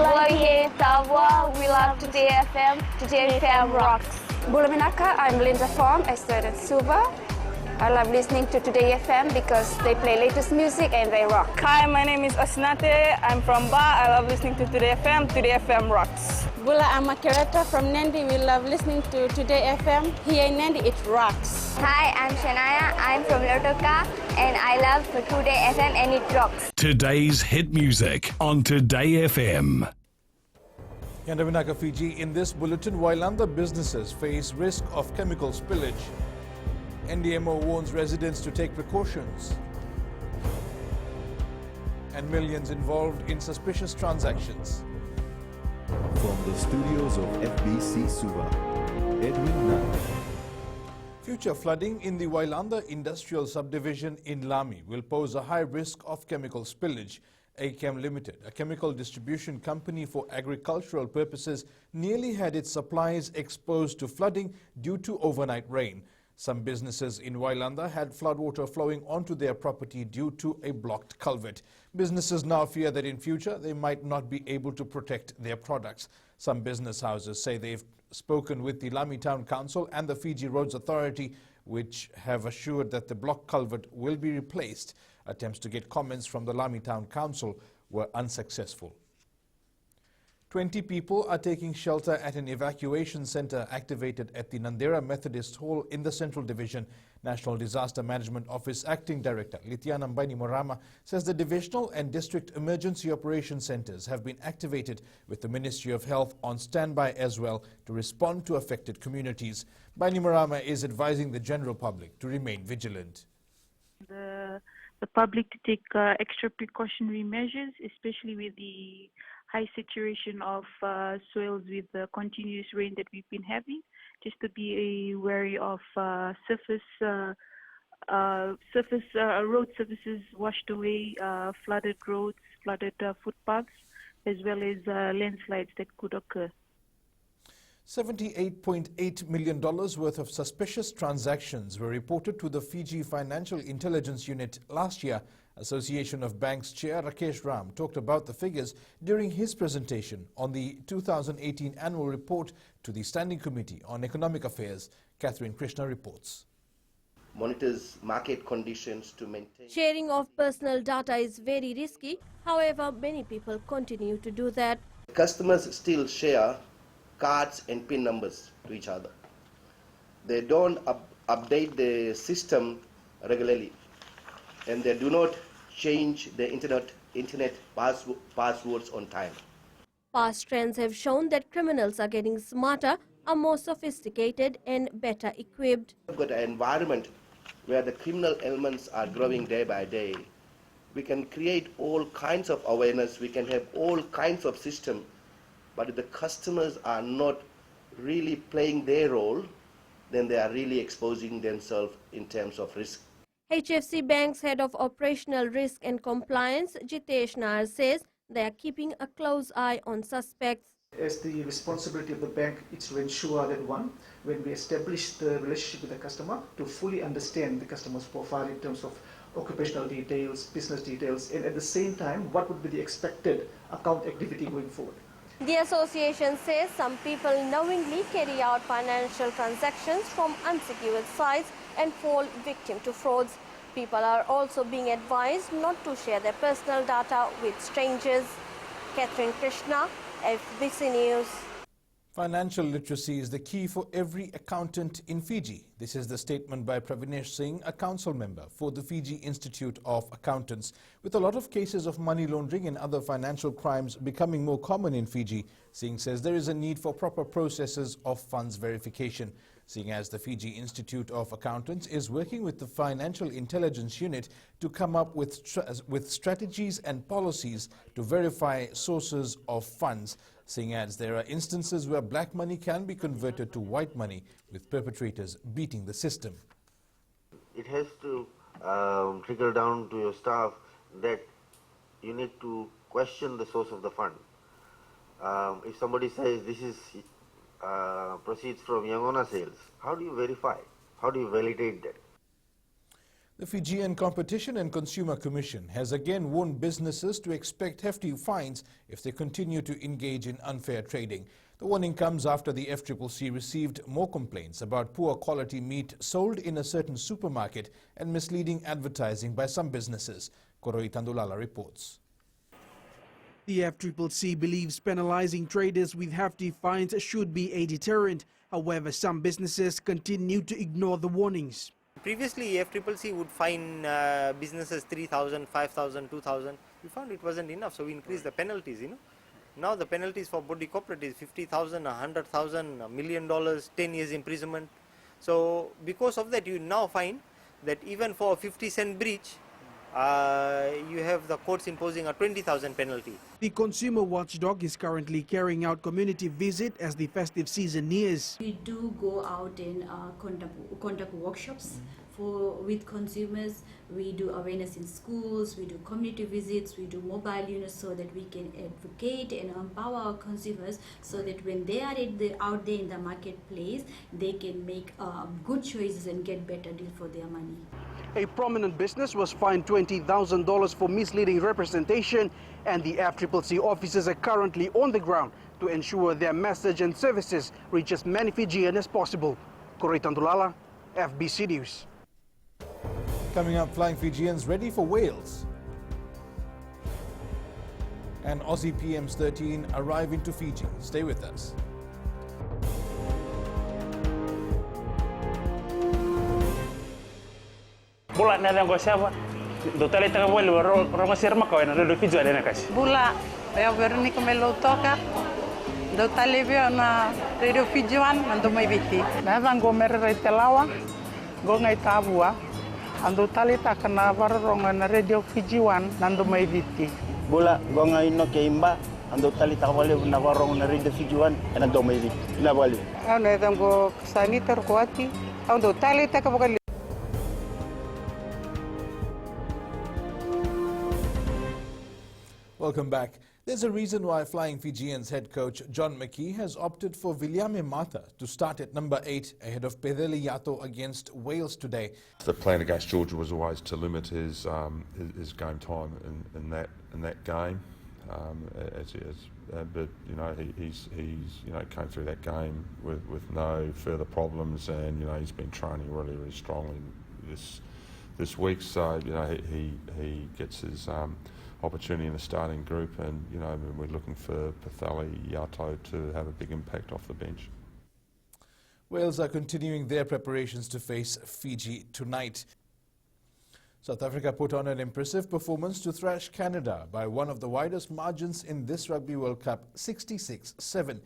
Bulawahe, Tavwa, we love Today FM. Today FM rocks. Bulaminaka, I'm Linda Form, a student Suva. I love listening to Today FM because they play latest music and they rock. Hi, my name is Osnate. I'm from Ba. I love listening to Today FM. Today FM rocks. Bula, I'm a curator from Nandi. We love listening to Today FM. Here in Nandi, it rocks. Hi, I'm Shania. I'm from Lotoka and I love Today FM and it rocks. Today's hit music on Today FM. Yandavinaka, Fiji. In this bulletin, Wailanda businesses face risk of chemical spillage. NDMO warns residents to take precautions. And millions involved in suspicious transactions. From the studios of FBC Suva, Edwin Nag. Future flooding in the Wailanda Industrial Subdivision in Lami will pose a high risk of chemical spillage. AChem Limited, a chemical distribution company for agricultural purposes, nearly had its supplies exposed to flooding due to overnight rain. Some businesses in Wailanda had floodwater flowing onto their property due to a blocked culvert. Businesses now fear that in future they might not be able to protect their products. Some business houses say they've spoken with the Lami Town Council and the Fiji Roads Authority, which have assured that the blocked culvert will be replaced. Attempts to get comments from the Lami Town Council were unsuccessful. 20 people are taking shelter at an evacuation center activated at the Nandera Methodist Hall in the Central Division. National Disaster Management Office Acting Director Lithiana Bainimarama says the divisional and district emergency operation centers have been activated with the Ministry of Health on standby as well to respond to affected communities. Bainimarama is advising the general public to remain vigilant. The public to take extra precautionary measures, especially with the high saturation of soils with the continuous rain that we've been having, just to be wary of road surfaces washed away, flooded roads, flooded footpaths, as well as landslides that could occur. $78.8 million worth of suspicious transactions were reported to the Fiji Financial Intelligence Unit last year. Association of Banks Chair Rakesh Ram talked about the figures during his presentation on the 2018 annual report to the Standing Committee on Economic Affairs. Catherine Krishna reports. Monitors market conditions to maintain. Sharing of personal data is very risky. However, many people continue to do that. Customers still share cards and PIN numbers to each other. They don't update the system regularly, and they do not change the internet passwords on time. Past trends have shown that criminals are getting smarter, are more sophisticated and better equipped. We've got an environment where the criminal elements are growing day by day. We can create all kinds of awareness, we can have all kinds of systems, but if the customers are not really playing their role, then they are really exposing themselves in terms of risk. HFC Bank's Head of Operational Risk and Compliance, Jitesh Nair, says they are keeping a close eye on suspects. As the responsibility of the bank is to ensure that one, when we establish the relationship with the customer, to fully understand the customer's profile in terms of occupational details, business details, and at the same time, what would be the expected account activity going forward. The association says some people knowingly carry out financial transactions from unsecured sites and fall victim to frauds. People are also being advised not to share their personal data with strangers. Catherine Krishna, FBC News. Financial literacy is the key for every accountant in Fiji. This is the statement by Pravinesh Singh, a council member for the Fiji Institute of Accountants. With a lot of cases of money laundering and other financial crimes becoming more common in Fiji, Singh says there is a need for proper processes of funds verification. Seeing as the Fiji Institute of Accountants is working with the Financial Intelligence Unit to come up with strategies and policies to verify sources of funds. Singh adds there are instances where black money can be converted to white money, with perpetrators beating the system. It has to trickle down to your staff that you need to question the source of the fund. If somebody says this is proceeds from Yangona sales, how do you verify? How do you validate that? The Fijian Competition and Consumer Commission has again warned businesses to expect hefty fines if they continue to engage in unfair trading. The warning comes after the FCCC received more complaints about poor quality meat sold in a certain supermarket and misleading advertising by some businesses. Koroi Tandulala reports. The FCCC believes penalizing traders with hefty fines should be a deterrent. However, some businesses continue to ignore the warnings. Previously, FCCC would fine businesses 3,000, 5,000, 2,000. We found it wasn't enough, so we increased the penalties, Now the penalties for body corporate is 50,000, 100,000, $1 million, 10 years imprisonment. So because of that, you now find that even for a 50-cent breach, you have the courts imposing a 20,000 penalty. The consumer watchdog is currently carrying out community visit as the festive season nears. We do go out in conduct workshops with consumers. We do awareness in schools, we do community visits, we do mobile units so that we can advocate and empower our consumers so that when they are out there in the marketplace, they can make good choices and get better deal for their money. A prominent business was fined $20,000 for misleading representation, and the FCCC officers are currently on the ground to ensure their message and services reach as many Fijians as possible. Koroi Tandulala, FBC News. Coming up, flying Fijians ready for Wales. And Aussie PMs 13 arrive into Fiji. Stay with us. Bula na lang ko siya do tali taga vuelo ro sirma ko na do Fiji na kasi. Bula ya Veronica melo toka do tali veo na radio Fiji wan ando mai viti. Na vango merre telawa go ngai tabua ando tali taka na varronga na radio Fiji wan nando mai viti. Bula go ngai no ke imba ando tali taka vale na varronga na radio Fiji wan nando mai viti. Na vale. Ana dango sanitar kuati ando tali taka vale. Welcome back. There's a reason why Flying Fijians head coach John McKee has opted for Viliame Mata to start at number 8 ahead of Pedeli Yato against Wales today. The plan against Georgia was always to limit his game time in that game. But he's came through that game with no further problems, and he's been training really strongly this week. So he gets his opportunity in the starting group, and we're looking for Pedeli Yato to have a big impact off the bench. Wales are continuing their preparations to face Fiji tonight. South Africa put on an impressive performance to thrash Canada by one of the widest margins in this Rugby World Cup, 66-7.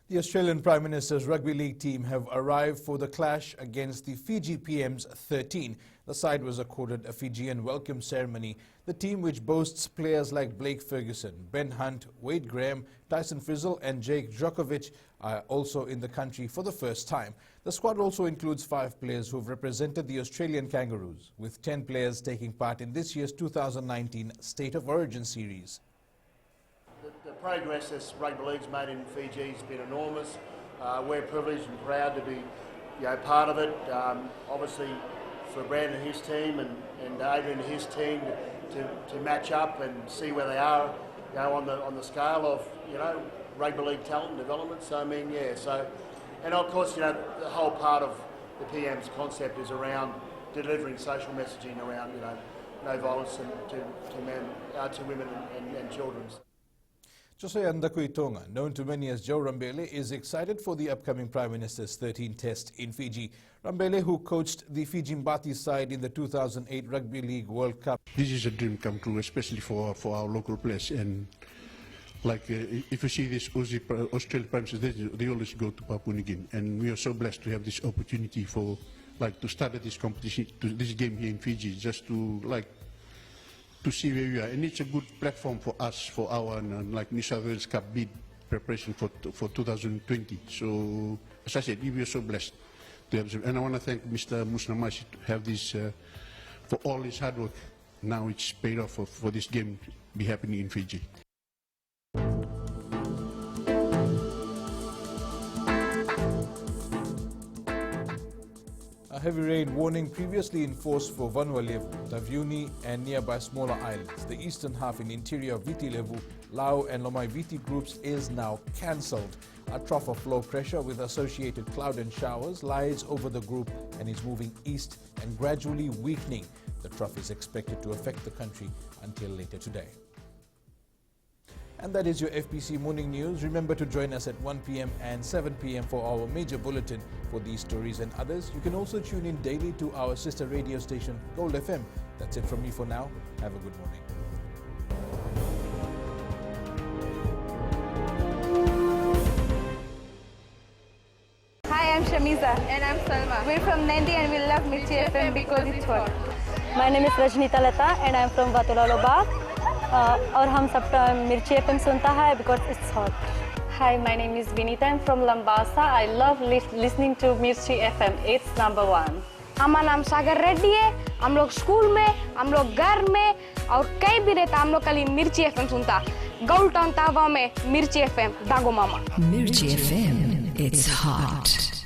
The Australian Prime Minister's rugby league team have arrived for the clash against the Fiji PMs 13. The side was accorded a Fijian welcome ceremony. The team, which boasts players like Blake Ferguson, Ben Hunt, Wade Graham, Tyson Frizzell and Jake Djokovic, are also in the country for the first time. The squad also includes 5 players who have represented the Australian Kangaroos, with 10 players taking part in this year's 2019 State of Origin series. The progress this rugby league's made in Fiji has been enormous. We're privileged and proud to be part of it. Obviously for Brandon and his team and Adrian and his team to match up and see where they are on the scale of rugby league talent and development. So and of course the whole part of the PM's concept is around delivering social messaging around no violence to women and children. Jose Andakui Tonga, known to many as Joe Rambele, is excited for the upcoming Prime Minister's 13th test in Fiji. Rambele, who coached the Fiji Mbati side in the 2008 Rugby League World Cup. This is a dream come true, especially for our local players. And if you see this Australian Prime Minister, they always go to Papua New Guinea. And we are so blessed to have this opportunity to start this competition, this game here in Fiji, just to see where we are, and it's a good platform for us for our New South Wales Cup bid preparation for 2020. So, as I said, we are so blessed to have, and I want to thank Mr. Musnamashi to have this for all his hard work. Now it's paid off for this game to be happening in Fiji. A heavy rain warning previously in force for Vanuatu, Taveuni and nearby smaller islands. The eastern half in interior of Viti Levu, Lau and Lomai Viti groups is now cancelled. A trough of low pressure with associated cloud and showers lies over the group and is moving east and gradually weakening. The trough is expected to affect the country until later today. And that is your FBC Morning News. Remember to join us at 1 p.m. and 7 p.m. for our major bulletin for these stories and others. You can also tune in daily to our sister radio station, Gold FM. That's it from me for now. Have a good morning. Hi, I'm Shamiza. And I'm Salma. We're from Nandi and we love Mirchi FM because it's hot. My name is Rajnita Lata and I'm from Vatula Lobak. और हम सब मिर्ची FM सुनता है because it's hot. Hi, my name is Vinita. I'm from Lambasa. I love listening to Mirchi FM. It's number one. हमारा नाम सागर रेड्डी है. हम लोग स्कूल में, हम लोग घर में और कहीं भी रहता हम लोग कल मिर्ची एफएम सुनता. गोल्ड टाउन तावा में मिर्ची एफएम दागो मामा. Mirchi FM, it's hot.